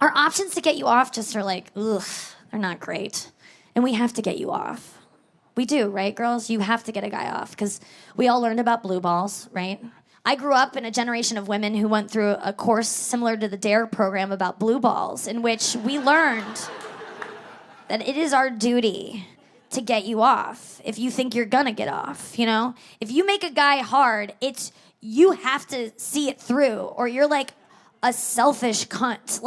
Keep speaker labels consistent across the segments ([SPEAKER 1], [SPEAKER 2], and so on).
[SPEAKER 1] our options to get you off just are like, ugh, they're not great. And we have to get you off. We do, right, girls? You have to get a guy off because we all learned about blue balls, right? I grew up in a generation of women who went through a course similar to the DARE program about blue balls, in which we learned that it is our duty to get you off if you think you're gonna get off, you know? If you make a guy hard, you have to see it through, or you're like a selfish cunt.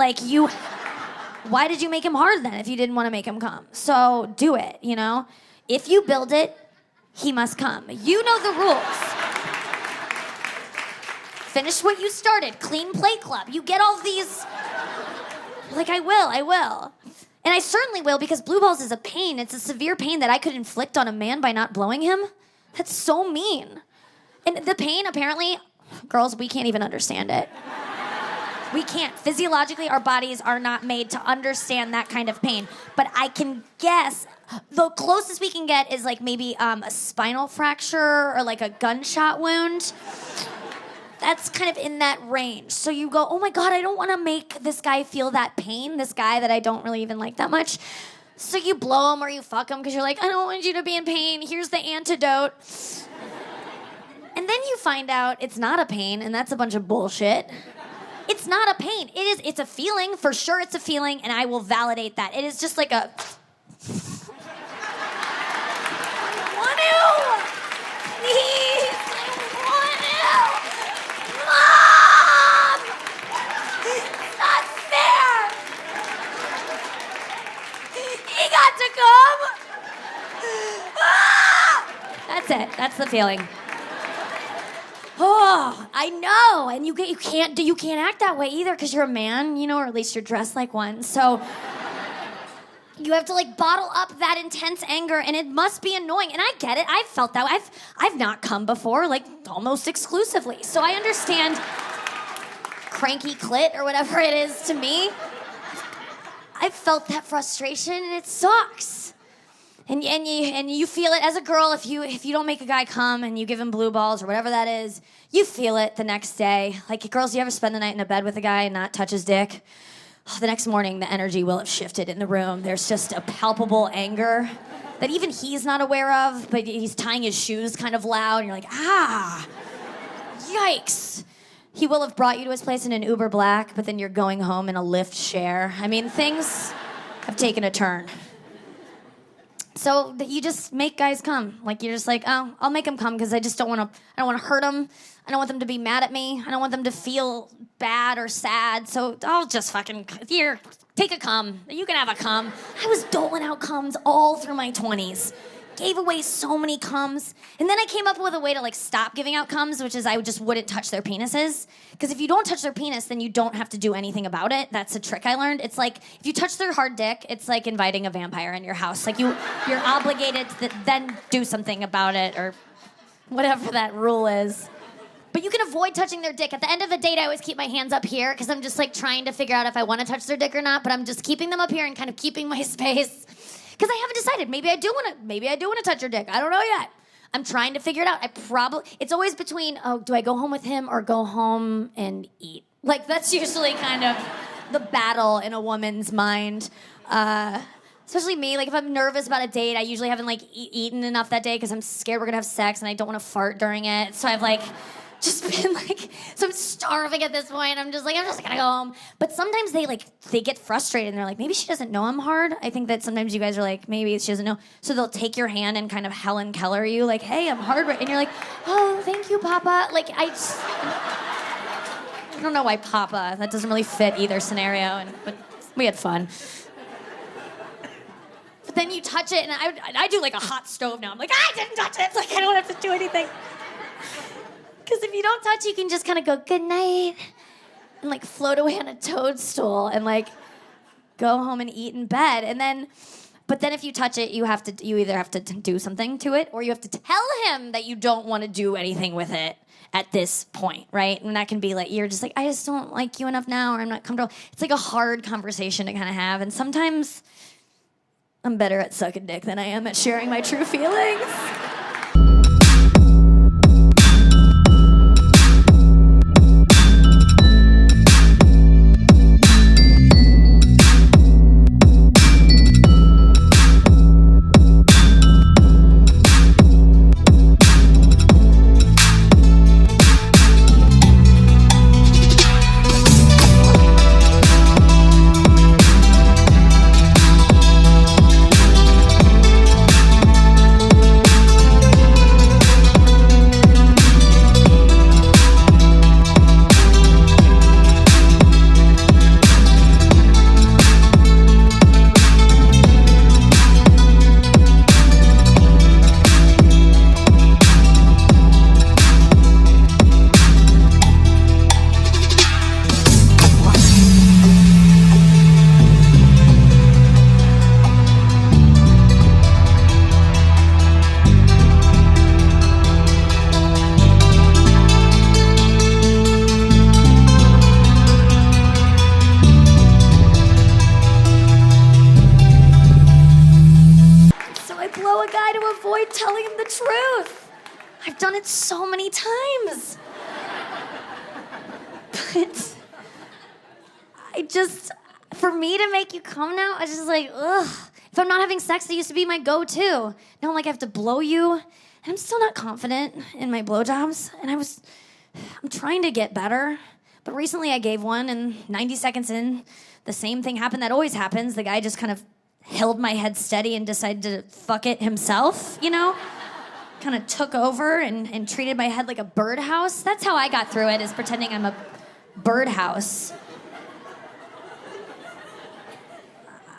[SPEAKER 1] Why did you make him hard then if you didn't want to make him come? So do it, you know? If you build it, he must come. You know the rules. Finish what you started. Clean play club. You get all these... I will. And I certainly will, because blue balls is a pain. It's a severe pain that I could inflict on a man by not blowing him. That's so mean. And the pain, apparently, girls, we can't even understand it. We can't. Physiologically, our bodies are not made to understand that kind of pain. But I can guess, the closest we can get is maybe a spinal fracture or a gunshot wound. That's kind of in that range. So you go, oh my God, I don't want to make this guy feel that pain, this guy that I don't really even like that much. So you blow him or you fuck him because you're like, I don't want you to be in pain. Here's the antidote. And then you find out it's not a pain, and that's a bunch of bullshit. It's not a pain. It's a feeling. For sure it's a feeling, and I will validate that. It is just like a... I want to! Please! I want to! Mom! It's not fair! He got to come! Ah! That's it. That's the feeling. Oh, I know, and you can't act that way either because you're a man, you know, or at least you're dressed like one. So you have to bottle up that intense anger, and it must be annoying. And I get it. I've felt that way. I've not come before, almost exclusively. So I understand cranky clit or whatever it is to me. I've felt that frustration, and it sucks. And you feel it as a girl if you don't make a guy come and you give him blue balls or whatever that is, you feel it the next day. Girls, you ever spend the night in a bed with a guy and not touch his dick? Oh, the next morning, the energy will have shifted in the room. There's just a palpable anger that even he's not aware of, but he's tying his shoes kind of loud, and you're like, yikes. He will have brought you to his place in an Uber Black, but then you're going home in a Lyft share. I mean, things have taken a turn. So you just make guys come. You're just oh, I'll make them come because I don't want to hurt them. I don't want them to be mad at me. I don't want them to feel bad or sad. So I'll just here, take a cum. You can have a cum. I was doling out cums all through my 20s. Gave away so many cums. And then I came up with a way to stop giving out cums, which is I just wouldn't touch their penises. Because if you don't touch their penis, then you don't have to do anything about it. That's a trick I learned. It's if you touch their hard dick, it's like inviting a vampire in your house. You're obligated to then do something about it or whatever that rule is. But you can avoid touching their dick. At the end of a date, I always keep my hands up here because I'm just trying to figure out if I want to touch their dick or not, but I'm just keeping them up here and kind of keeping my space. Because I haven't decided. Maybe I do want to touch your dick. I don't know yet. I'm trying to figure it out. It's always between, do I go home with him or go home and eat? That's usually kind of the battle in a woman's mind. Especially me. If I'm nervous about a date, I usually haven't eaten enough that day because I'm scared we're gonna have sex and I don't want to fart during it. So I've just been so I'm starving at this point. I'm just gonna go home. But sometimes they get frustrated and they're maybe she doesn't know I'm hard. I think that sometimes you guys are maybe she doesn't know. So they'll take your hand and kind of Helen Keller you, hey, I'm hard, and you're oh, thank you, Papa. I don't know why Papa. That doesn't really fit either scenario. But we had fun. But then you touch it, and I do a hot stove now. I'm I didn't touch it. It's I don't have to do anything. Because if you don't touch, you can just kind of go, good night, and float away on a toadstool and go home and eat in bed. But then if you touch it, you either have to do something to it or you have to tell him that you don't want to do anything with it at this point, right? And that can be you're just I just don't like you enough now, or I'm not comfortable. It's a hard conversation to kind of have. And sometimes I'm better at sucking dick than I am at sharing my true feelings. done it so many times. But for me to make you come now, I just like, ugh. If I'm not having sex, it used to be my go-to. Now I'm like, I have to blow you. And I'm still not confident in my blowjobs. And I'm trying to get better. But recently I gave one, and 90 seconds in, the same thing happened that always happens. The guy just kind of held my head steady and decided to fuck it himself, you know? Kind of took over and treated my head like a birdhouse. That's how I got through it, is pretending I'm a birdhouse.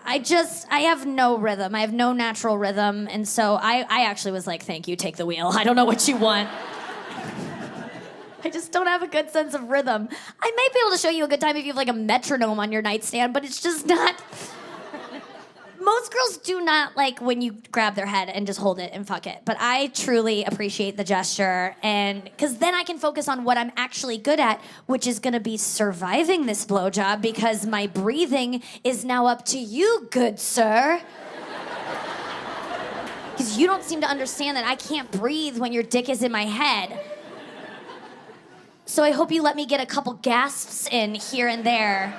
[SPEAKER 1] I have no rhythm. I have no natural rhythm. And so I actually was like, thank you, take the wheel. I don't know what you want. I just don't have a good sense of rhythm. I might be able to show you a good time if you have like a metronome on your nightstand, but it's just not. Most girls do not like when you grab their head and just hold it and fuck it. But I truly appreciate the gesture, and because then I can focus on what I'm actually good at, which is going to be surviving this blowjob, because my breathing is now up to you, good sir. Because you don't seem to understand that I can't breathe when your dick is in my head. So I hope you let me get a couple gasps in here and there.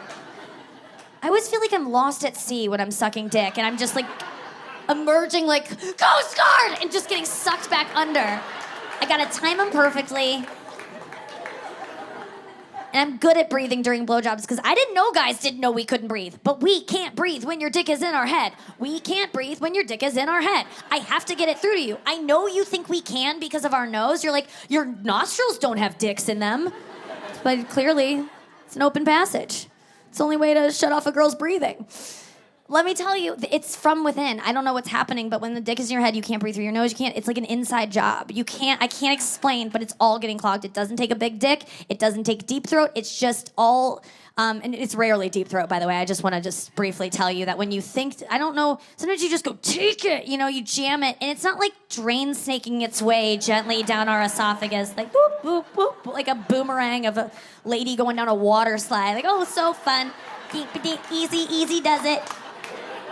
[SPEAKER 1] I always feel like I'm lost at sea when I'm sucking dick, and I'm just like emerging like, Coast Guard! And just getting sucked back under. I gotta time them perfectly. And I'm good at breathing during blowjobs, because I didn't know guys didn't know we couldn't breathe. But we can't breathe when your dick is in our head. We can't breathe when your dick is in our head. I have to get it through to you. I know you think we can because of our nose. You're like, your nostrils don't have dicks in them. But clearly, it's an open passage. It's the only way to shut off a girl's breathing. Let me tell you, it's from within. I don't know what's happening, but when the dick is in your head, you can't breathe through your nose. You can't. It's like an inside job. I can't explain, but it's all getting clogged. It doesn't take a big dick. It doesn't take deep throat. It's just all, and it's rarely deep throat, by the way. I just want to just briefly tell you that when you think, I don't know, sometimes you just go, take it, you jam it, and it's not like drain snaking its way gently down our esophagus, like boop, boop, boop, like a boomerang of a lady going down a water slide. Like, oh, so fun. Easy does it.